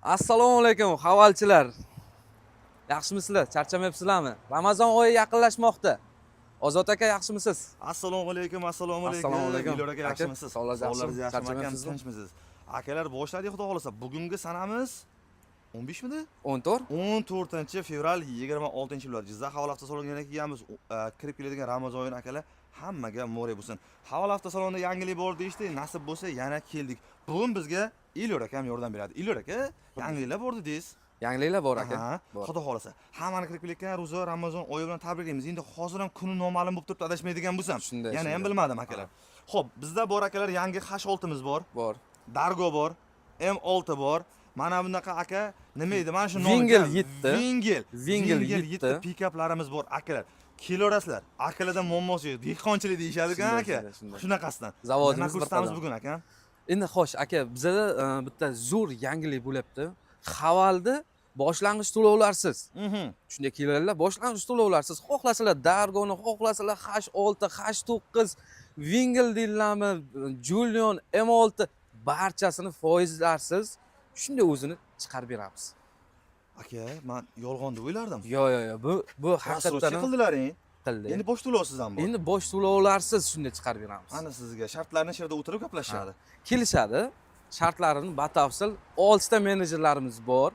Assalomu alaykum, havolchilar. Yaxshimisizlar? Charchamayapsizlarmi? Ramazon oyi yaqinlashmoqda. Ozod aka, yaxshimisiz? Assalomu alaykum. Assalomu alaykum. Ilor aka, yaxshimisiz? Sog'lig'ingiz yaxshimi? Charchamayapsizmi? Tinchmisiz? Akalar boshladik, xudo xolasa. Bugungi sanamiz 15 midi? 14. 14-fevral 26-yil. Jizzax havola avtosaloniga kelganmiz. Kirib keladigan Ramazon oyini akalar hammaga mo're bo'lsin. Havola avtosalonida yangilik bor deyishdi. Nasib bo'lsa yana keldik. Bugun bizga Ilor akam yordam beradi. Ilor aka, yangiliklar bor dedingiz. Yangiliklar bor aka. Xudo xolasa. Hammani kirib kelayotgan ro'za Ramazon oyi bilan tabriklaymiz. Endi hozir ham kuni noma'lum bo'lib turibdi, adashmaydigan bo'lsam. Yana ham bilmadim akalar. Xo'p, bizda bor akalar, yangi H6miz bor. Bor. Dargo bor, M6 bor. Mana bunaqa aka, nima edi? Mana shu Vingel 7. Vingel 7 pikaplarimiz bor akalar. Kelarasizlar. Akalardan muammosi yo'q. Dehqonchilik deyishadi-ku aka. Shunaqasidan. Zavodimiz bir kursamiz bugun aka. Endi xo'sh aka, bizda bitta zo'r yangilik bo'lyapti. Havolda boshlang'ich to'lovlarsiz. Shunday kelinglar, boshlang'ich to'lovlarsiz. Xohlasalar Dargoni, xohlasalar H6, H9, Vingel deylarmi, Julion, M6 barchasini foizlarsiz shunday o'zini chiqarib beramiz. Aka, men yolg'on deb o'ylardim. Yo'q, bu haqiqatan qildilaring. qildi. Endi bosh to'lovsiz ham bor. Endi bosh to'lovlarsiz shunday chiqarib beramiz. Ana sizga shartlarni shu yerda o'tirib gaplashishadi. Kelishadi. Shartlarini batafsil 6 ta menejerlarimiz bor.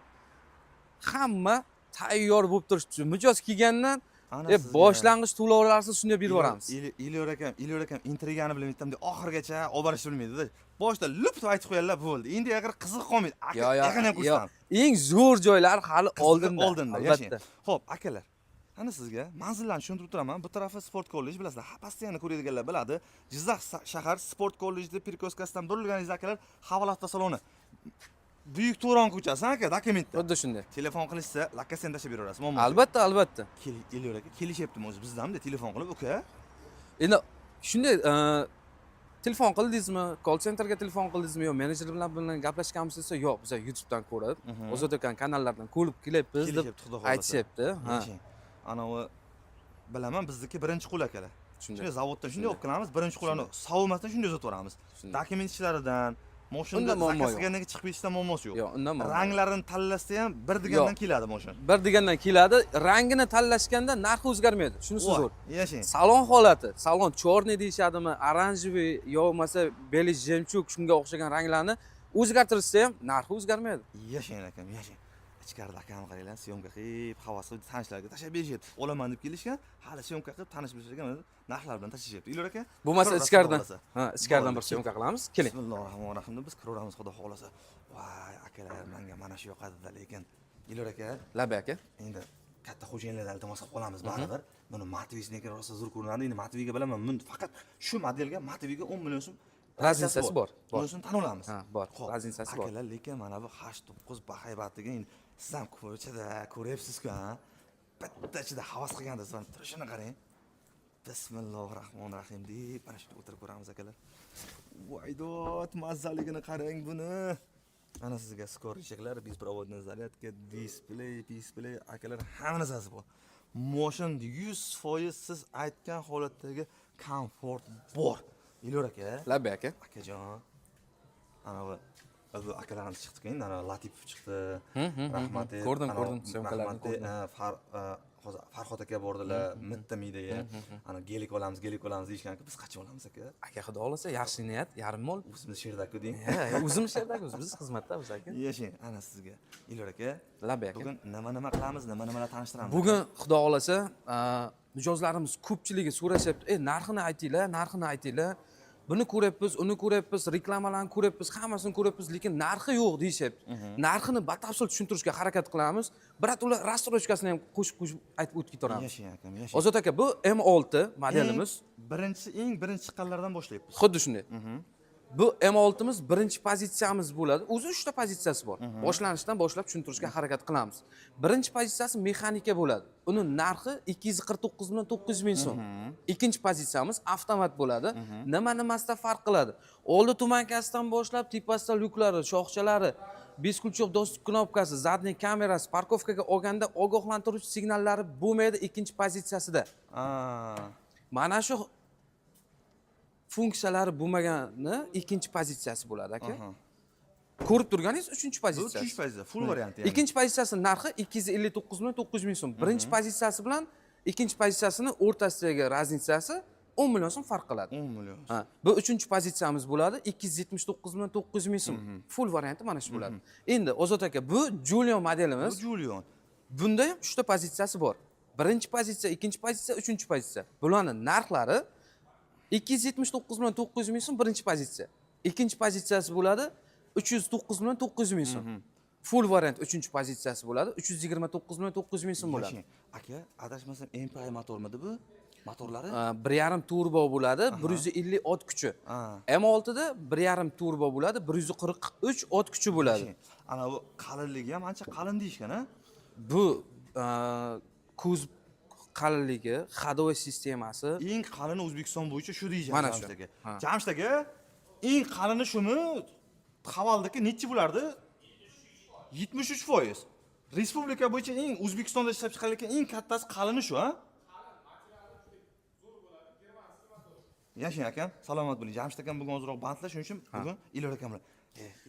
Hamma tayyor bo'lib turibdi. Mijoz kelgandan boshlang'ich to'lovlarsiz shunday berib yuboramiz. Ilor akam intrigani bilmaydi, oxirgacha olib borishni bilmaydi-da. Boshda lup aytib qo'yganlar bo'ldi. Endi agar qiziq qolmaydi. Aka, yo'q. Eng zo'r joylar hali oldinda. Albatta. Xo'p, akalar. Ana sizga manzillarni tushuntirib turaman. Bu tarafi sport kollej, bilasizlar. Pastiyani ko'radiganlar biladi. Jizzax shahar sport kollejida Pirkoskasidan burilganingiz akalar, havola avtosaloni. Buyuk To'ron ko'chasi aka, dokumentda. Xuddi shunday. Telefon qilishsa, lokasiyani tashlab beraverasiz. Albatta. Ilor aka, kelishyaptimi o'zi bizdamda telefon qilib, uka. Endi shunday telefon qildingizmi, call centerga telefon qildingizmi, yo menejer bilan gaplashganmisiz desa, yo'q, biz YouTubedan ko'rib, Ozod aka kanallaridan ko'rib kelyapmiz deb aytishyapti. Anavi bilaman, bizniki birinchi qo'l akalar. Shunday zavoddan shunday olib kelamiz, birinchi qo'llarni sovumasdan shunday uzatib yuboramiz. Dokument ishlaridan, mashina zakazgandan chiqib ketishdan muammosi yo'q. Yo'q, undan muammo. Ranglarini tanlashsa ham bir degandan keladi mashina. Bir degandan keladi. Rangini tanlashganda narxi o'zgarmaydi. Shunisi zo'r. Yashang. Salon holati, salon chorniy deyishadimi, oranjiy yo bo'lmasa beli jemchug shunga o'xshagan ranglarni o'zgartirishsa ham narxi o'zgarmaydi. Yashang akam, yashang. Ichkarida akam qaranglar, syomka qilib, havasi tanishlarga tashlab berishyapti. Olaman deb kelishgan, hali syomka qilib tanish bilishgan narxlar bilan tashlashyapti. Ilor aka, bo'lmasa ichkaridan, ichkaridan bir syomka qilamiz. Keling. Bismillahirrohmanirrohim. Biz kiraveramiz, xudo xolasa. Voy, akalar, menga mana shu yoqadi-da, lekin Ilor aka, Labi aka, endi katta xo'jayinlardan iltimos qilib qolamiz baribir. Buni Matvisniki rosa zo'r ko'rinadi. Endi Matviga bilaman, men faqat shu modelga Matviga 10 million so'm razницasi bor. Bunisini tan olamiz. Bor. Razницasi bor. Akalar, lekin mana bu H9 bahaybatiga endi siz ham ko'chada ko'ryapsiz-ku, ha? Bitta ichida havas qilgandingiz, mana turishini qarang. Bismillahirrohmanirrohim deb mana shunday o'tirib ko'ramiz akalar. Voydot, mazzaligini qarang buni. Ana sizga skor eshiklar, bespроводный zaryadka, displey akalar hamma narsasi bor. Moshin 100% siz aytgan holatdagi komfort bor. Ilor aka, Labi aka, akajon. Ana bu akalarimiz chiqdi endi, ana Latifov chiqdi. Rahmat. Ko'rdim, syomkalarni ko'rdim. Farhod aka bordilar, mitta midaga. Ana gelik olamiz deyishgan-ku, biz qancha olamiz aka? Aka, xudo xolasa, yaxshi niyat, yarim mol. O'zimiz sherdaku deng. O'zimiz sherdaku, biz xizmatdamiz aka. Yashang, ana sizga. Ilor aka, Labi aka. bugun nima qilamiz, nimalar tanishtiramiz? Bugun xudo xolasa, mijozlarimiz ko'pchiligi so'rashyapti, narxini aytinglar. Buni ko'ryapmiz, uni ko'ryapmiz, reklamalarni ko'ryapmiz, hammasini ko'ryapmiz, lekin narxi yo'q deyishyapti. Narxini batafsil tushuntirishga harakat qilamiz. Birat ular rastrochkasini ham qo'shib aytib o'tib ketaveramiz. Yashang akam, yashang. Ozod aka, bu M6 modelimiz. Eng birinchi chiqqanlardan boshlayapmiz. Xuddi shunday. Bu M6miz birinchi pozitsiyamiz bo'ladi. O'zi 3 ta pozitsiyasi bor. Boshlanishdan boshlab tushuntirishga harakat qilamiz. Birinchi pozitsiyasi mexanika bo'ladi. Uni narxi 249 million 900 ming so'm. Ikkinchi pozitsiyamiz avtomat bo'ladi. Nimasida farq qiladi? Oldi tumankasidan boshlab tepasida lyuklari, shoxchalari, beskulchok dostуп knopkasi, zadniy kamerasi, parkovkaga olganda ogohlantiruvchi signallari bo'lmaydi ikkinchi pozitsiyasida. Mana shu funksiyalari bo'lmagani ikkinchi pozitsiyasi bo'ladi aka. Ko'rib turganingiz 3-chi Bu pozitsiyasi. 3 pozitsiya, full variant yani. Ikkinchi pozitsiyasi narxi 259 million 900 ming so'm. Birinchi pozitsiyasi bilan ikkinchi pozitsiyasini o'rtasidagi razницasi 10 million so'm farq qiladi. 10 million. Ha, bu 3-chi pozitsiyamiz bo'ladi. 279 million 900 ming so'm. Full varianti mana shu bo'ladi. Endi Ozod aka, bu Julian Bu modelimiz. Julian. Bunda ham 3 ta pozitsiyasi bor. Birinchi pozitsiya, ikkinchi pozitsiya, uchinchi pozitsiya. Bularning narxlari 279 million 900 ming so'm birinchi pozitsiya. Ikkinchi pozitsiyasi bo'ladi 309 million 900 ming so'm. Full variant uchinchi pozitsiyasi bo'ladi 329 million 900 ming so'm bo'ladi. Aka, adashmasam Empire motormidi bu? Motorlari? 1.5 turbo bo'ladi, 150 ot kuchi. M6 da 1.5 turbo bo'ladi, 143 ot kuchi bo'ladi. Ana bu qalinligi ham ancha qalin deyishgan, ha? Bu kuzov qalinligi, ходовой sistemasi. Eng qalini O'zbekiston bo'yicha shu deysiz Mana shu. Jamshid aka. Jamshid aka, eng qalini shumi? Havaldagi nechi bo'lardi? 73%. Respublika bo'yicha eng O'zbekistonda ishlab chiqarilgan eng kattasi qalini shu, ha? Yashang akam, salomat bo'ling. Jamshid akam bugun ozroq bandlar, shuning uchun bugun Ilor akam bilan.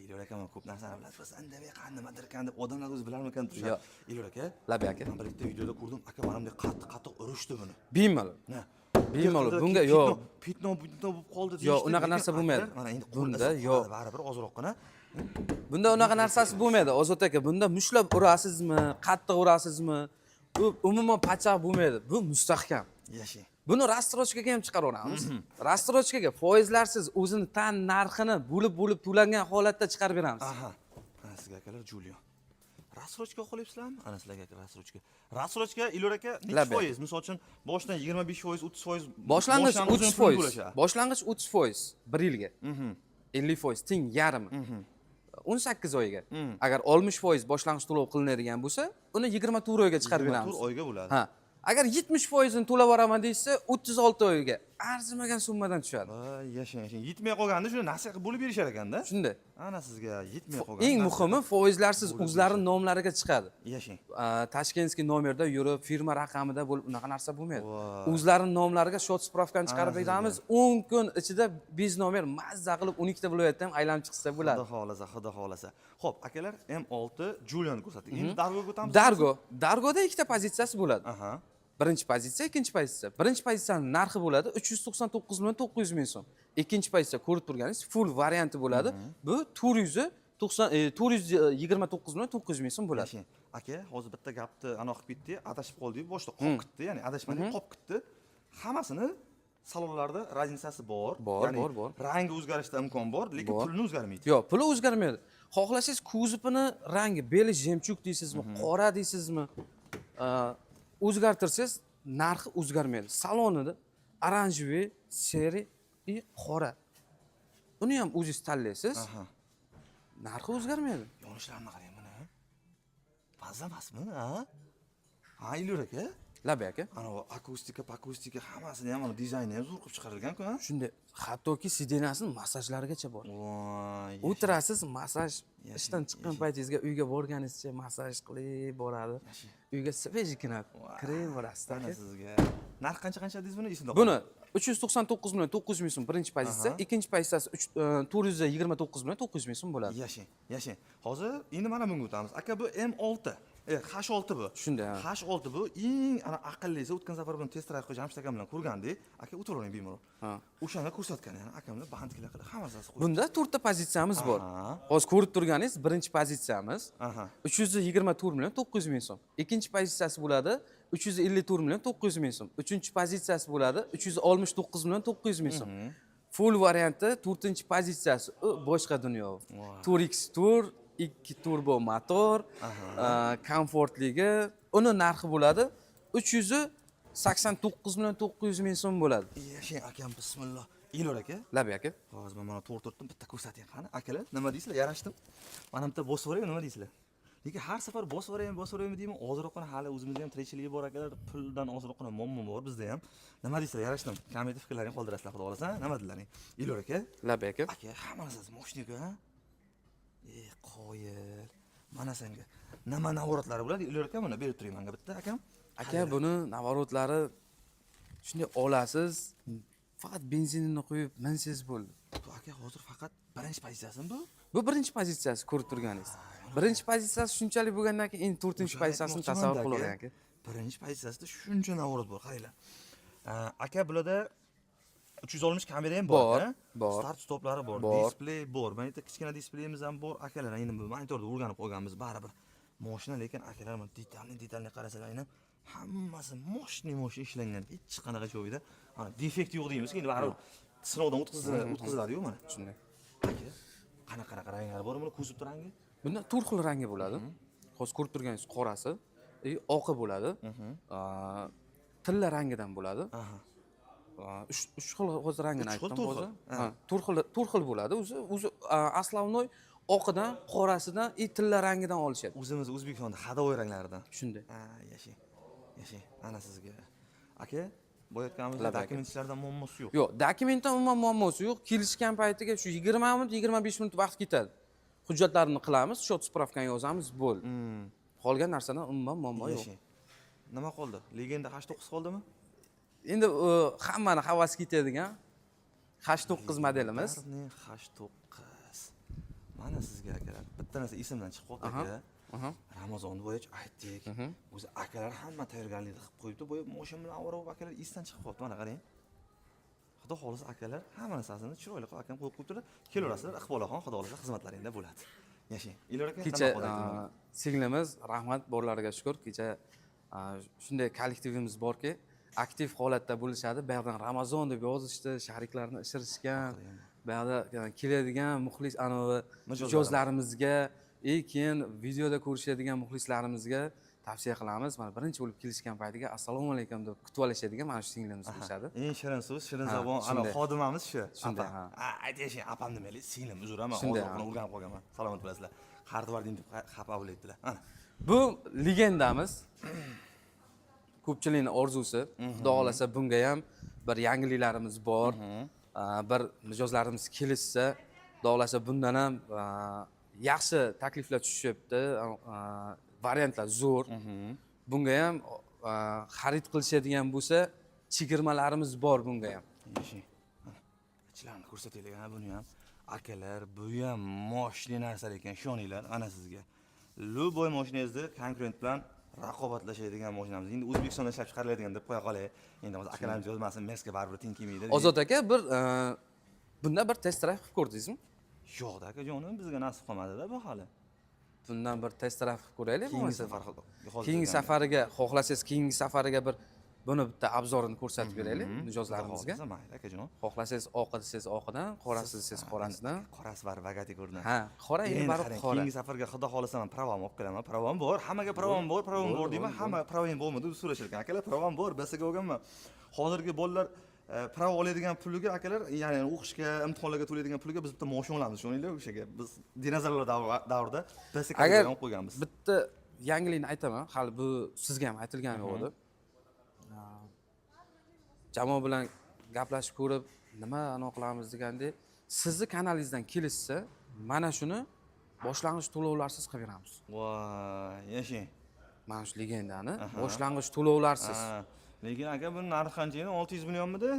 Ilor akam ko'p narsani biladi. Biz indamay qanday ekan deb odamlar o'zi bilarmikan turishadi. Ilor aka, Labi aka. men bitta videoda ko'rdim, aka mana bunday qattiq urishdi buni. Bemalol. Na. Bemalol. Bunga yo'q. Pitno bo'lib qoldi deyishdi. Yo'q, unaqa narsa bo'lmaydi. Mana endi Bunda yo'q. baribir ozroqgina. Bunda unaqa narsasi bo'lmaydi. Ozod aka, bunda mushlab urasizmi, qattiq urasizmi? Bu umuman pachaq bo'lmaydi. Bu mustahkam. Yashang. Buni rastrochkaga ham chiqaraveramiz. Rastrochkaga foizlarsiz o'zini tan narxini bo'lib to'langan holatda chiqarib beramiz. Aha. Mana sizga akalar Julian. Rasrochka qo'lyapsizlarmi? Ana sizlarga rasrochka. Rasrochka Ilor aka necha foiz? Misol uchun boshdan 25%, 30%, Boshlang'ich 30%. Boshlang'ich 30% 1 yilga. 50% teng yarmi. 18 oyga. Agar 60% boshlang'ich to'lov qilinadigan bo'lsa, uni 24 oyga chiqarib beramiz. 24 oyga bo'ladi. Ha. Agar 70% ni to'lab yuboraman deysa, 36 oyga arzimagan summadan tushadi. Voy, yashang. Yetmay qolganda shuni nasiha qilib bo'lib berishar ekanda. Shunday. Ana sizga yetmay qolgan. Eng muhimi foizlarsiz o'zlarining nomlariga chiqadi. Yashang. Tashkentskiy nomerda yurib, firma raqamida bo'lib unaqa narsa bo'lmaydi. O'zlarining nomlariga shot spravkani chiqarib beramiz. 10 kun ichida biz nomer mazza qilib 12 ta viloyatda ham aylanib chiqsa bo'ladi. Xudo xolasa. Xo'p, akalar M6 Julian ko'rsating. Endi Dargoga o'tamiz. Dargoda ikkita pozitsiyasi bo'ladi. Aha. Birinchi pozitsiya, ikkinchi pozitsiya. Birinchi pozitsiyaning narxi bo'ladi 399 million 900 ming so'm. Ikkinchi pozitsiya ko'rib turganingiz full varianti bo'ladi. Bu 429 million 900 ming so'm bo'ladi. Aka, hozir bitta gapni aniq qilib ketdi, adashib qoldik, boshda qolib ketdi, ya'ni adashmadik, qolib ketdi. Hammasini salonlarda razницasi bor. Bor. Rangi o'zgarishda imkon bor, lekin pulini o'zgarmaydi. Yo'q, puli o'zgarmaydi. Xohlasangiz kuzovini rangi beli jemchug deysizmi, qora deysizmi, o'zgartirsangiz narxi o'zgarmaydi. Salonida oranjiy, seri va qora. Uni ham o'zingiz tanlaysiz. Narxi o'zgarmaydi. Yonishlarini qarang buni. Mazza emasmi, ha? Ha, Ilor aka? Labi aka. Ana akustika hammasini ham dizayni ham zo'r qilib chiqarilgan-ku, ha? Shunday, hattoki sidenasini massajlarigacha bor. Voy. O'tirasiz, massaj ishdan chiqqan paytingizga uyga borganingizcha massaj qilib boradi. Uyga svejigina kirib borasiz. Ana sizga. Narx qancha dedingiz buni esimda Buni 399 million 900 ming so'm birinchi pozitsiya, ikkinchi pozitsiyasi 429 million 900 ming so'm bo'ladi. Yashang. Hozir endi mana bunga o'tamiz. Aka, bu M6. H6 bu. Shunday. H6 bu eng ana aqllisi. O'tgan safar buni test drive qilib Jamshid akam bilan ko'rgandik. Aka, o'tiravering bemalol. O'shanda ko'rsatgan, ya'ni akamlar bandliklar qilib hammasi qo'ydi. Bunda 4 ta pozitsiyamiz bor. Hozir ko'rib turganingiz, birinchi pozitsiyamiz 324 million 900 ming so'm. Ikkinchi pozitsiyasi bo'ladi 354 million 900 ming so'm. Uchinchi pozitsiyasi bo'ladi 369 million 900 ming so'm. Full varianti 4-chi pozitsiyasi boshqa dunyo. Turix Tour 2 turbo motor, komfortligi, uni narxi bo'ladi 389 million 900 ming so'm bo'ladi. Yashang akam, bismillah. Ilor aka? Labi aka. Hozir men mana to'rt turtdim, bitta ko'rsating qani. Akalar, nima deysizlar? Yarashdim. Mana bitta bosib yuboray, nima deysizlar? Lekin har safar bosib yuboraymi deyman, ozroqgina hali o'zimizda ham tirikchiligi bor akalar, puldan ozroqgina muammo bor bizda ham. Nima deysizlar? Yarashdim. Komment fikrlaringizni qoldirasizlar, xudo xolasa. Nima dedilaring? Ilor aka? Labi aka. Aka, hammasi moshnika, ha? Qoyil. Mana senga. Nima navorotlari bo'ladi? Ilor aka, mana berib turing menga bitta akam. Aka, buni navorotlari shunday olasiz, faqat benzinini qo'yib minsiz bo'ldi. Bu aka hozir faqat birinchi pozitsiyasimi bu? Bu birinchi pozitsiyasi ko'rib turganingiz. Birinchi pozitsiyasi shunchalik bo'lgandan keyin endi to'rtinchi pozitsiyasini tasavvur qilavering aka. Birinchi pozitsiyasida shuncha navorot bor, qaranglar. Aka bularda 360 kamera ham bor, bor. Start stoplari bor, displey bor. Mana bitta kichkina displeyimiz ham bor. Akalar, endi bu monitorda o'rganib qolganmiz baribir. Mashina lekin akalar mana detalni qarasalar, hammasi moshni ishlangan. Hech qanaqa joyida mana defekt yo'q deymiz, endi baribir sinovdan o'tkaziladi-yu mana. Shunday. Qanaqa ranglar bor buni kuzov rangi? Bunda turli xil rangi bo'ladi. Hozir ko'rib turganingiz qorasi, oqi bo'ladi. Tilla rangidan bo'ladi. Uch xil hozir rangini aytdim hozir. Turli xil bo'ladi. O'zi aslovnoy oqidan, qorasidan, tilla rangidan olishadi. O'zimiz O'zbekistonda hadovoy ranglaridan. Shunday. Yashang. Ana sizga. Aka, bo'yatganimizda dokumentlardan muammosi yo'q. Yo'q, dokumentdan umuman muammosi yo'q. Kelishgan paytiga shu 20 minut, 25 minut vaqt ketadi. Hujjatlarni qilamiz, shot spravkani yozamiz, bo'ldi. Qolgan narsadan umuman muammo yo'q. Nima qoldi? Legenda H9 qoldimi? Endi hammani havas ketadigan H9 modelimiz. H9. Mana sizga akalar, bitta narsa esimdan chiqib qoldi aka. Ramazon bo'yicha aytdik. O'zi akalar hamma tayyorgarlikni qilib qo'yibdi. Bu mashina bilan avaro akalar esdan chiqib qoldi. Mana qarang. Xudo xolisa akalar hamma narsasini chiroyli qilib akam qo'yib qo'yibdilar. Kelaverasizlar, Iqbolaxon xudo xolisa xizmatlaringda bo'ladi. Yashang. Ilor aka, kecha singlimiz, rahmat borlariga shukur, kecha shunday kollektivimiz borki, aktiv holatda bo'lishadi. Bu yerdan Ramazon deb yozishdi, shariklarni ishirishgan. Bu yerda keladigan muxlis mijozlarimizga, keyin videoda ko'rishadigan muxlislarimizga tavsiya qilamiz. Mana birinchi bo'lib kelishgan paytiga assalomu alaykum deb kutib olishadigan mana shu singlimiz bo'ladi. Eng shirin so'z, shirin zabon ana xodimamiz shu. Shunday. Aytayshi, apam demali, singlim uzraman, hozir o'rganib qolganman. Salomat bo'lasizlar. Hardvarding deb xafa bo'laydilar. Bu legendamiz. Ko'pchilikning orzusi. Xudo xolasa bunga ham bir yangiliklarimiz bor. Bir mijozlarimiz kelishsa, xudo xolasa bundan ham yaxshi takliflar tushyapti. Variantlar zo'r. Bunga ham xarid qilishadigan bo'lsa, chegirmalarimiz bor bunga ham. Ichlarni ko'rsataylik, buni ham. Akalar, bu ham moshli narsalar ekan, ishoninglar, ana sizga. Luboy mashinangizni konkurent bilan raqobatlashadigan mashinamiz. Endi O'zbekistonda ishlab chiqariladigan deb qo'ya qolay. Endi hozir akalarimiz yozmasin, mesga baribir teng kelmaydi. Ozod aka, bir bunda bir test drive qilib ko'rdingizmi? Yo'q aka jonim, bizga nasib qilmadi-da bu hali. Bundan bir test drive qilib ko'raylik. Keyingi safariga, xohlasangiz keyingi safariga bir buni bitta obzorini ko'rsatib beraylik mijozlarimizga. Mayli akajon. Xohlasangiz oqi desangiz oqidan, qorasi desangiz qorasidan. Qorasi bor vagati ko'rdim. Qora endi baribir qora. Keyingi safarga xudo xolasa men pravom olib kelaman. Pravom bor, hammaga pravom bor deyman. Hamma pravom bo'lmadi deb so'rashar ekan. Akalar pravom bor, basiga olganman. Hozirgi bolalar pravo oladigan puliga akalar, ya'ni o'qishga, imtihonlarga to'laydigan puliga biz bitta mashina olamiz, ishoninglar o'shaga. Biz dinozavrlar davrida basiga olib qo'yganmiz. Bitta yangilikni aytaman, hali bu sizga ham aytilgan yo'q edi. Jamoa bilan gaplashib ko'rib, nima anaqa qilamiz degandek, sizni kanalingizdan kelishsa, mana shuni boshlang'ich to'lovlarsiz qilib beramiz. Voy, yashang. Mana shu legendani boshlang'ich to'lovlarsiz. Lekin aka buni narxi qancha edi? 600 millionmidi?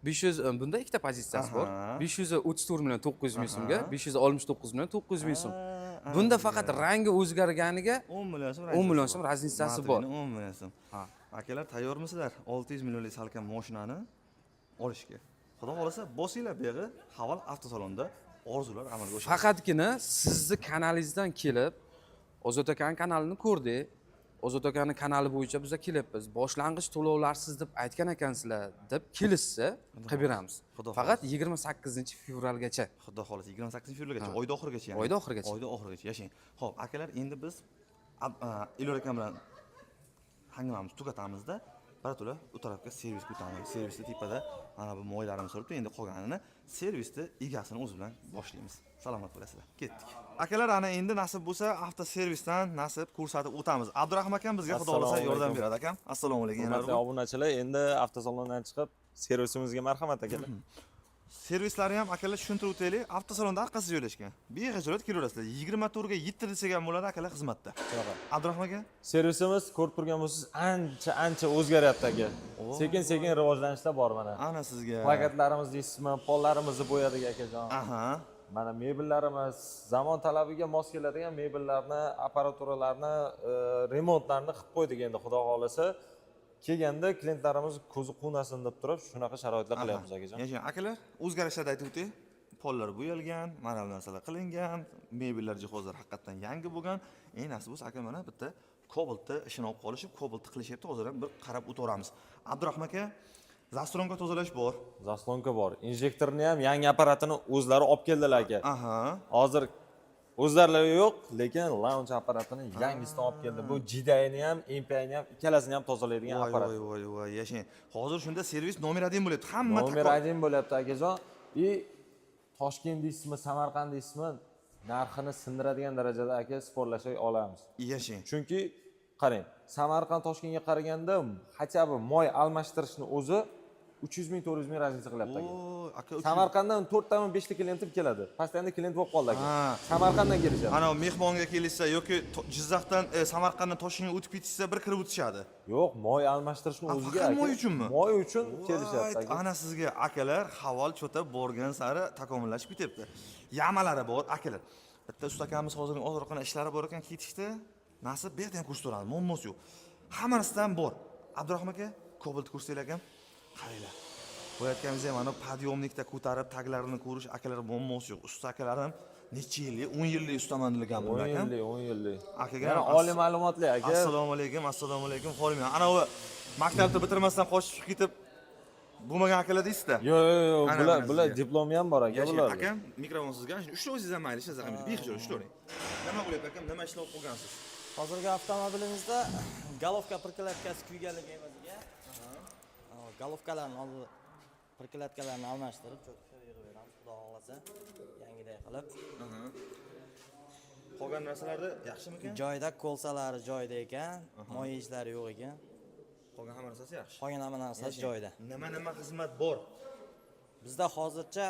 500 bunda ikkita pozitsiyasi bor. 534 million 900 ming so'mga, 569 million 900 ming so'm. Bunda faqat rangi o'zgarganiga 10 million so'm, 10 million so'm razницasi bor. 10 million so'm. Akalar tayyormisizlar? 600 millionlik salkam mashinani olishga. Xudo xolasa bosinglar bu yerga, Haval avtosalonda orzular amalga oshadi. Faqatgina sizni kanalingizdan kelib, Ozod akaning kanalini ko'rdik. Ozod akaning kanali bo'yicha biz kelyapmiz. Boshlang'ich to'lovlarsiz deb aytgan ekansizlar deb kelishsa, qilib beramiz. Faqat 28-fevralgacha. Xudo xolasa 28-fevralgacha, oyda oxirigacha ya'ni. Oyda oxirigacha. Oyda oxirigacha yashang. Xo'p, akalar, endi biz Ilor akam bilan hangimamiz tugatamizda, barato'la u tarafga servisga o'tamiz. Servisda tepada mana bu moylarimiz turibdi. Endi qolganini servisda egasini o'zi bilan boshlaymiz. Salomat bo'lasizlar. Ketdik. Akalar, ana endi nasib bo'lsa, avtoservisdan nasib ko'rsatib o'tamiz. Abdurahim akam bizga xudo xolasa yordam beradi akam. Assalomu alaykum. Hurmatli obunachilar, endi avtosalondan chiqib servisimizga marhamat akalar. Servislari ham akalar tushuntirib o'taylik. Avtosalonda orqasida joylashgan. Bexijolat kelaverasizlar. 24 ga 7 desak ham bo'ladi akalar xizmatda. Abdurahim aka, Servisimiz ko'rib turgan bo'lsangiz ancha o'zgaryapti aka. Sekin rivojlanishda bor mana. ana sizga Plakatlarimiz deysizmi, pollarimizni bo'yadik akajon. mana mebellarimiz zamon talabiga mos keladigan mebellarni, apparaturalarni, remontlarni qilib qo'ydik endi xudo xolasa. Kelganda klientlarimiz ko'zi quvnasin deb turib, shunaqa sharoitlar qilyapmiz akajon. Yashin akalar, o'zgarishlarni aytib o'ting. Pollar bo'yalgan, mana bu narsalar qilingan, mebellar jihozlar haqiqatan yangi bo'lgan. Eng asli bo'lsa aka mana bitta Cobaltni ishini olib qolishib, Cobaltni qilishyapti. Hozir ham bir qarab o'tiramiz. Abdurahmon aka, Zastronka tozalash bor. Zaslonka bor. Injektorni ham yangi apparatini o'zlari olib keldilar aka. Aha. Hozir o'zlari yo'q, lekin launch apparatini yangisini olib keldi. Bu GDI-ni ham, MPI-ni ham ikkalasini ham tozalaydigan apparat. Voy, yashin. Hozir shunda servis nomer 1 bo'lyapti. Hamma Nomer 1 bo'lyapti akajon. Toshkent deysizmi, Samarqand deysizmi, narxini sindiradigan darajada aka sporlasha olamiz. Yashin. Chunki qarang, Samarqand Toshkentga qaraganda hachabi moy almashtirishni o'zi 300 ming 400 ming raznica qilyapti aka. Samarqanddan 4 tadan 5 ta klientim keladi. Pastanda klient bo'lib qoldi aka. Samarqanddan kelishadi. Ana mehmonga kelishsa yoki Jizzaxdan Samarqanddan Toshkentga o'tib ketishsa bir kirib o'tishadi. Yo'q, moy almashtirishni o'ziga aka. Moy uchunmi? Moy uchun kelishyapti aka. Ana sizga akalar havol cho'ta borgan sari takomillashib ketyapti. Yamalari bor akalar. Bitta ustakamiz hozirning ozroqina ishlari bor ekan, ketishdi. Nasib bu yerda ham ko'rsatadi, muammosi yo'q. Hammasidan bor. Abdurahmon aka, Cobalt ko'rsanglar ham qaranglar. Bo'yatganimiz ham mana podyomnikda ko'tarib taglarini ko'rish akalar muammosi yo'q. Usta akalarim necha yillik, 10 yillik ustaman degan bu aka. 10 yillik. Akaga yana oliy ma'lumotli aka. Assalomu alaykum. Xo'rayman. Ana u maktabni bitirmasdan qochib chiqib ketib bo'lmagan akalar deysiz-da. Yo'q, bular diplomi ham bor aka bular. Aka, mikrofon sizga. Ushlaysiz ham mayli, siz ham bexijol ushlang. Nima bo'lyapti akam? Nima ishlab qolgansiz? Hozirgi avtomobilimizda golovka prikladkasi kuyganligi evaziga golovkalarni oldi prikladkalarni almashtirib cho'kka yig'ib beramiz, xudo xolasa, yangiday qilib. Qolgan narsalarda yaxshimi ekan? Joyda kolsalari joyida ekan, moy ishlari yo'q ekan. Qolgan hamma narsasi yaxshi. Qolgan hamma narsasi joyida. Nima xizmat bor? Bizda hozircha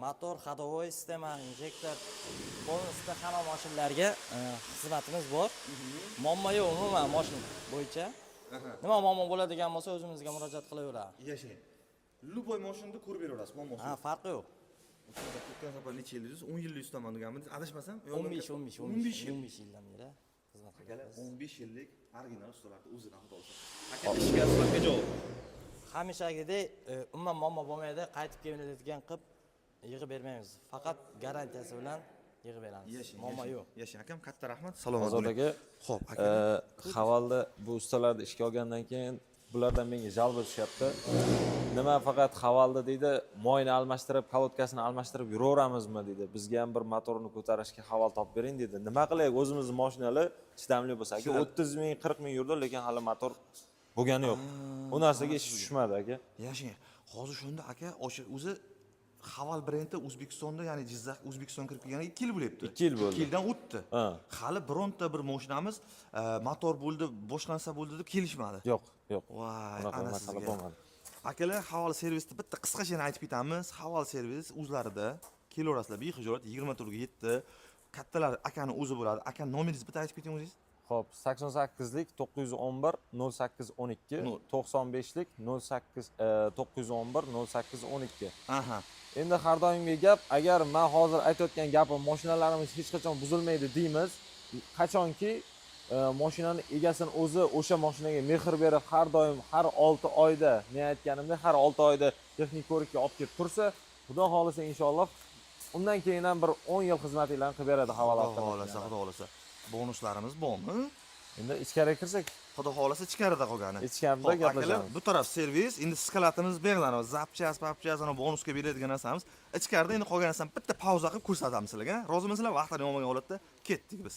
motor, ходовой sistema, injektor, polностью hamma mashinalarga xizmatimiz bor. Muammo yo'q umuman mashina bo'yicha. Nima muammo bo'ladigan bo'lsa o'zimizga murojaat qilaveramiz. Yashang. Luboy mashinani ko'rib beraverasiz, muammosi. Ha, farqi yo'q. O'tgan safar necha yil dedingiz? 10 yillik ustaman deganmidingiz? Adashmasam? 15 yildan beri xizmat qilyapmiz. 15 yillik original ustalarni o'zidan xudo olsin. Aka, ishga asfaltga javob. Hamishagidek umuman muammo bo'lmaydi, qaytib keladigan qilib yig'ib bermaymiz. Faqat garantiyasi bilan yig'ib beramiz. Muammo yo'q. Yashang akam, katta rahmat. Salomat Ozod bo'ling. aka, Xo'p, aka. havolda bu ustalarni ishga olgandan keyin bulardan menga jalb tushyapti. Nima faqat havolda deydi, moyni almashtirib, kolotkasini almashtirib yuraveramizmi deydi. Bizga ham bir motorni ko'tarishga havol topib bering dedi. Nima qilaylik, o'zimizning mashinalar chidamli bo'lsa, aka 30 ming, 40 ming yurdi, lekin hali motor bo'lgani yo'q. Bu narsaga ish tushmadi aka. Yashang. Hozir shunda aka, o'zi Haval brendi O'zbekistonda, ya'ni Jizzax O'zbekiston kirib kelganiga 2 yil bo'lyapti. 2 yil bo'ldi. 2 yildan o'tdi. Hali bironta bir mashinamiz motor bo'ldi, boshqansa bo'ldi deb kelishmadi. Yo'q. Voy, Unaqa ana masala sizga. bo'lmadi. Akalar, Haval servisni bitta qisqachagina aytib ketamiz. Haval servis o'zlarida kelaverasizlar, bexijolat 20 turga yetdi. Kattalar akani o'zi bo'ladi. Aka nomeringizni bitta aytib keting o'zingiz. Xo'p, 88lik 911 0812, 95lik 08 911 0812. Aha. Endi har doimgi gap, agar men hozir aytayotgan gapim mashinalarimiz hech qachon buzilmaydi deymiz. Qachonki mashinani egasini o'zi o'sha mashinaga mehr berib, har doim har 6 oyda, men aytganimdek har 6 oyda texnik ko'rikka olib kelib tursa, xudo xolasa inshaalloh undan keyin ham bir 10 yil xizmatinglarni qilib beradi havola avtomobil. Xudo xolasa. Bonuslarimiz bormi? Endi ichkariga kirsak, Xudo xolasa ichkarida qolgani. Ichkarida gaplashamiz. Bu taraf servis, endi skalatimiz beriladi. Zapchas, papchas, ana bonusga beradigan narsamiz. Ichkarida endi qolgan narsani bitta pauza qilib ko'rsatamiz sizlarga. Rozimisizlar? Vaqtlar yomon holatda ketdik biz.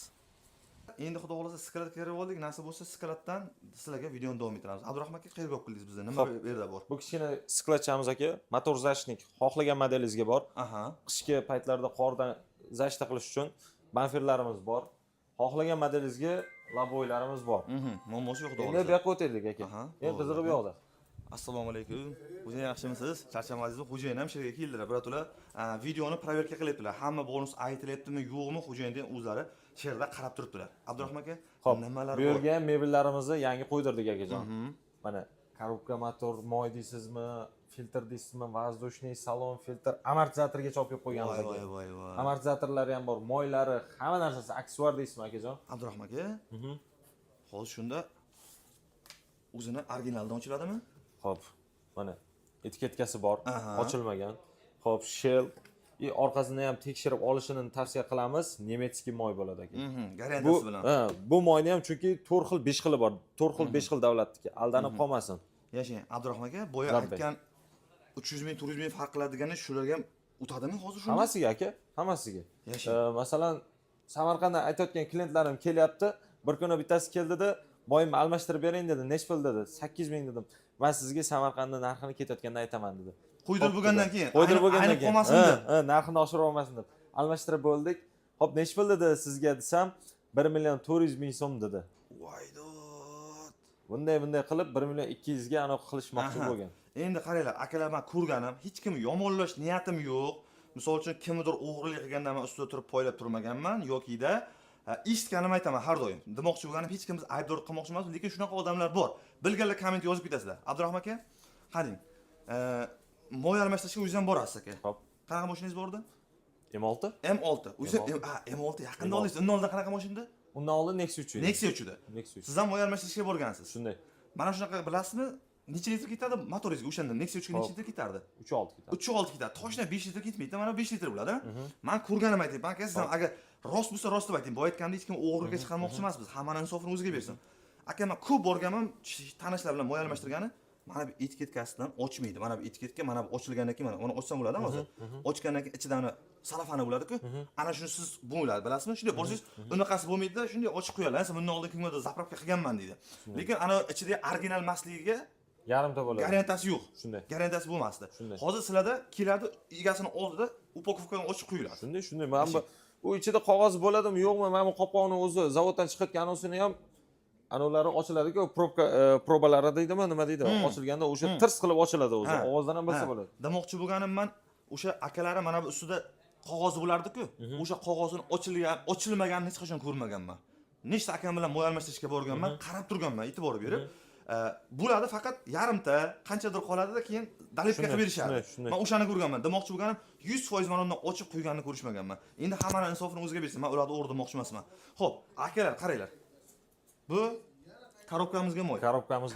Endi xudo xolasa skalatga kirib oldik. Nasib bo'lsa skalatdan sizlarga videoni davom ettiramiz. Abdurahmon aka, qayerga olib keldingiz bizni? Nima bu yerda bor? Bu kichkina sklatchamiz aka, motor zashnik xohlagan modelingizga bor. Aha. Qishki paytlarda qordan zashta qilish uchun banferlarimiz bor. Xohlagan modelingizga laboylarimiz bor. Muammosi yo'q, xudo Endi xolasa. bu yoqqa o'taylik aka. Endi qizig'i bu yoqda. Assalomu alaykum. Xo'jayin, yaxshimisiz? Charchamadingizmi? Xo'jayin ham she'rga keldilar. Birodalar, videoni proverka qilyaptilar. Hamma bonus aytilyaptimi, yo'qmi? Xo'jayindan o'zlari she'rda qarab turibdilar. Abdurahmon aka, nimalar Bu bor? yerga ham mebellarimizni yangi qo'ydirdik akajon. Mana korobka motor moy deysizmi, filtr deysizmi, воздушный salon filtr, amortizatorgacha olib kelib qo'yganmiz Voy aka. voy voy. Amortizatorlari ham bor, moylari, hamma narsasi aksesuar deysizmi akajon? Abdurahmon aka. Hozir shunda o'zini originaldan ochiladimi? Xo'p, mana etiketkasi bor, Aha. ochilmagan. Xo'p, shell orqasini ham tekshirib olishini tavsiya qilamiz. Nemetskiy moy bo'ladi aka. Bu Garantiyasi bilan. bu moyni ham chunki 4 xil, 5 xili bor. 4 xil, 5 xil davlatniki. Aldanib qolmasin. Yashang, Abdurahmon aka, boya Rabbay. aytgan 300 ming, 400 ming farq qiladigani shularga ham o'tadimi hozir shunda? Hammasiga aka, hammasiga. Yashang. Masalan, Samarqanddan aytayotgan klientlarim kelyapti. Bir kuni bittasi keldida, "Boyimni almashtirib bering" dedi. "Nech pul?" dedi. 8 ming dedim. "Men sizga Samarqandda narxini ketayotganda aytaman" dedi. Qo'ydirib bo'lgandan keyin. Qo'ydirib bo'lgandan aynib keyin. qolmasin deb. Narxini oshirib olmasin deb. Almashtirib bo'ldik. Xo'p, nech pul dedi sizga desam, 1 million 400 ming so'm dedi. Voydod. Bunday qilib 1 million 200 ga aniq qilishmoqchi Aha. bo'lgan. Endi qaranglar, akalar, men ko'rganim, hech kimni yomonlash niyatim yo'q. Misol uchun kimnidir o'g'rilik qilganda men ustida turib poylab turmaganman yokida eshitganim aytaman har doim. Demoqchi bo'lganim hech kimni aybdor qilmoqchi emasman, lekin shunaqa odamlar bor. Bilganlar komment yozib ketasizlar. Abdurahmon aka, qarang. Moy almashtirishga o'zingiz ham borasiz aka. Xo'p. Qanaqa mashinangiz bor edi? M6. M6. O'zi M6 yaqinda oldingiz. Undan oldin qanaqa mashina? Undan oldin Nexia 3 edi. Nexia 3 edi. Nexia 3. Siz ham moy almashtirishga borgansiz. Shunday. Mana shunaqa bilasizmi? Necha litr ketadi motoringizga o'shanda Nexia 3 ga necha litr ketardi? 3.6 ketadi. 3.6 ketadi. Toshdan 5 litr ketmaydi. Mana 5 litr bo'ladi. Men ko'rganim aytayman. Aka, siz ham agar rost bo'lsa rost deb ayting. Boya aytgandek hech kim o'g'riga chiqarmoqchi emasmiz. Hammani insofini o'ziga bersin. Aka, men ko'p borganman, tanishlar bilan moy almashtirgani. Mana bu etiketkasidan ochmaydi. Mana bu etiketka, mana bu ochilgandan keyin mana ochsam bo'ladi hozir. Ochgandan keyin ichidan salafani bo'ladi-ku. Ana shuni siz bo'ladi, bilasizmi? Shunday borsangiz, unaqasi bo'lmaydi-da, shunday ochib qo'yadi. Sen bundan oldin kimgadir zapravka qilganman deydi. Lekin ana ichida original emasligiga Yarimta bo'ladi. garantiyasi yo'q. Shunday. Garantiyasi bo'lmasdi. Shunday. Hozir sizlarda keladi, egasini oldida upakovkani ochib qo'yiladi. Shunday. Mana bu ichida qog'oz bo'ladimi, yo'qmi? Mana bu qopqog'ini o'zi zavoddan chiqayotgan anosini ham anolari ochiladi-ku, probka probalari deydimi, nima deydi? Ochilganda o'sha tirs qilib ochiladi o'zi. Ovozdan ham bilsa bo'ladi. Demoqchi bo'lganim men o'sha akalari mana bu ustida qog'oz bo'lardi-ku, o'sha qog'ozini ochilmaganini hech qachon ko'rmaganman. Nechta akam bilan moy almashtirishga borganman, qarab turganman, e'tibor berib. Bo'ladi faqat yarimta, qanchadir qoladi-da, keyin dalibga qilib berishadi. Men o'shani ko'rganman. Demoqchi bo'lganim 100% mana undan ochib qo'yganini ko'rishmaganman. Endi hammaning insofini o'ziga bersin. Men ularni o'g'ri demoqchi emasman. Xo'p, akalar, qaranglar. Bu korobkamizga moy.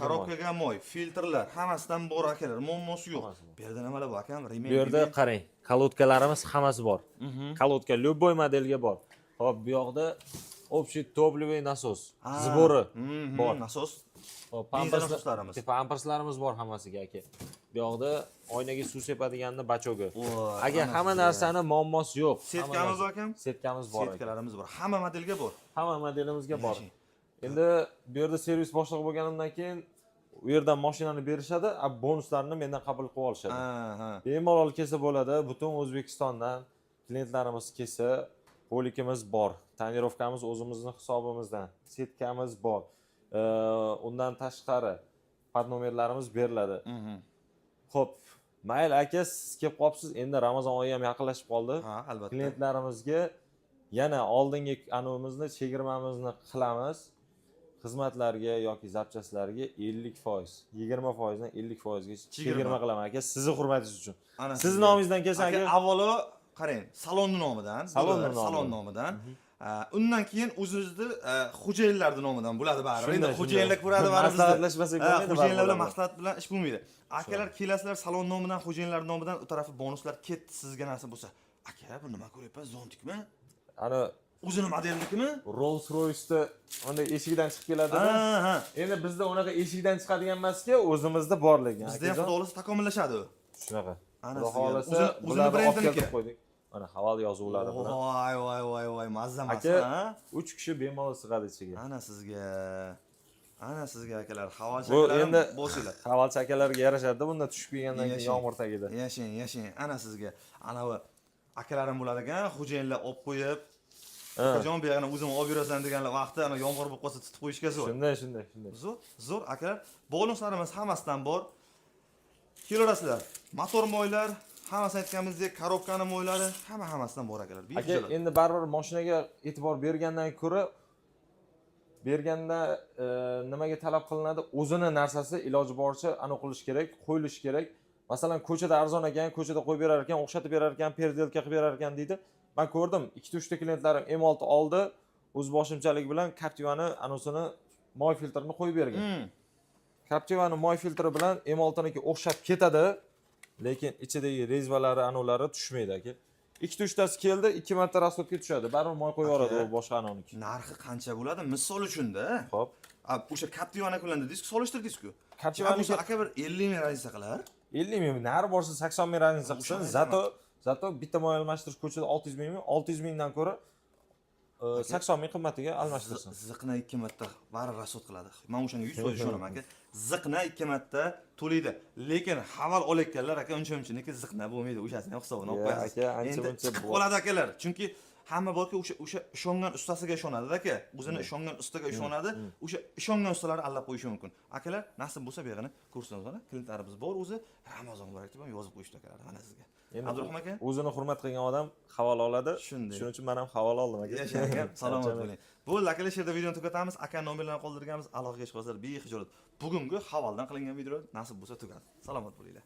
Korobkaga moy, filtrlar, hammasidan bor akalar, muammosi yo'q. Bu yerda nimalar bor akam? Bu yerda qarang, kolodkalarimiz hammasi bor. Kolodka любой modelga bor. Hop, bu yoqda общий топливный насос, сборы bor. Nasos. Hop, Pamperslarimiz. Pamperslarimiz bor hammasiga aka. Bu yoqda oynaga suv sepadiganni bachoga. Voy, Aka, hamma narsani muammosi yo'q. Setkamiz bor akam? Setkamiz bor. Setkalarimiz bor. Hamma modelga bor. Hamma modelimizga bor. Endi bu yerda servis boshlig'i bo'lganimdan keyin u yerdan mashinani berishadi, bonuslarni mendan qabul qilib olishadi. Bemalol kelsa bo'ladi, butun O'zbekistondan klientlarimiz kelsa, polikimiz bor, tonirovkamiz o'zimizning hisobimizdan, setkamiz bor. Undan tashqari podnomerlarimiz beriladi. Xo'p, mayli aka, siz kelib qolibsiz, endi Ramazon oyi ham yaqinlashib qoldi. Ha, albatta. Klientlarimizga yana oldingi anavimizni, chegirmamizni qilamiz. Xizmatlarga yoki zapchastlarga 50%, 20% dan 50% gacha chegirma qilaman aka, sizni hurmatingiz uchun. Siz nomingizdan kelsa aka, avvalo qarang, salonni nomidan, salon nomidan. Undan keyin o'zingizni xo'jayinlarning nomidan bo'ladi baribir. Endi xo'jayinlar ko'radi baribir. Maslahatlashmasak bo'lmaydi. Xo'jayinlar bilan maslahat bilan ish bo'lmaydi. Akalar kelasizlar salon nomidan, xo'jayinlar nomidan u tarafi bonuslar ketdi sizga narsa bo'lsa. Aka, bu nima ko'ryapsiz? Zontikmi? Ana o'zini modelnikimi? Rolls Royce'da unday eshikdan chiqib keladi-da. Endi bizda unaqa eshikdan chiqadigan emas-ku, o'zimizda bor lekin. Bizda ham xudo olsa takomillashadi u. Shunaqa. Ana Xudo olsa o'zini brendiniki qo'ydik. Mana havola yozuvlari bilan. Voy, mazza aka, 3 kishi bemalol sig'adi ichiga. Ana sizga akalar, havola Bu chakalar endi bo'lsanglar. havola chakalarga yarashadi, bunda tushib kelgandan keyin yomg'ir tagida. Yashang. Ana sizga. Ana bu akalarim bo'ladi ekan, xo'jayinlar olib qo'yib, akajon bu yerni o'zim olib yurasan deganlar vaqtda ana yomg'ir bo'lib qolsa tutib qo'yishga zo'r. Shunday. Zo'r akalar. Bonuslarimiz hammasidan bor. Kelaverasizlar. Motor moylar, hammasi aytganimizdek, korobkani moylari, hammasidan bor akalar. Aka, endi baribir mashinaga e'tibor bergandan ko'ra nimaga talab qilinadi? O'zini narsasi iloji boricha aniq qilish kerak, qo'yilish kerak. Masalan, ko'chada arzon ekan, ko'chada qo'yib berar ekan, o'xshatib berar ekan, perdelka qilib berar ekan deydi. Men ko'rdim, 2-3 ta klientlarim M6 oldi, o'z boshimchalik bilan Captiva'ni anusini moy filtrini qo'yib bergan. Captiva'ni moy filtri bilan M6 niki o'xshab ketadi, lekin ichidagi rezvalari, anulari tushmaydi aka. 2-3 tasi keldi, 2 marta rasxodga tushadi. Baribir moy qo'yib yuboradi u boshqa anoniki. Narxi qancha bo'ladi? Misol uchun-da. Xo'p. O'sha Captiva'ni kullandiz-ku, solishtirdingiz-ku. Captiva'niki aka bir 50 ming razisa qilar. 50 ming, nari borsa 80 ming razisa qilsin. Zato bitta moy almashtirish ko'chada 600 mingmi? 600 mingdan ko'ra 80 ming qimmatiga almashtirsin. Ziqna 2 marta bari rasxod qiladi. Men o'shanga 100% ishonaman aka. Ziqna 2 marta to'laydi. Lekin haval olayotganlar aka uncha-munchaniki ziqna bo'lmaydi. O'shasini ham hisobini olib qo'yasiz. Aka, ancha-muncha qoladi akalar. Chunki hamma borki o'sha ishongan ustasiga ishonadi aka. O'zini ishongan ustaga ishonadi. O'sha ishongan ustalar allab qo'yishi mumkin. Akalar, nasib bo'lsa bu yerni kursimiz bor. Klientlarimiz bor, o'zi Ramazon muborak deb ham yozib qo'yishdi akalar mana sizga. Abdurahmon aka, o'zini hurmat qilgan odam havola oladi. Shunday. Shuning uchun men ham havola oldim aka. Yashang aka, salomat bo'ling. Bo'ldi akalar, shu yerda videoni tugatamiz. Aka nomerlarini qoldirganmiz. Aloqaga chiqasizlar bexijolat. Bugungi havoldan qilingan video nasib bo'lsa tugadi. Salomat bo'linglar.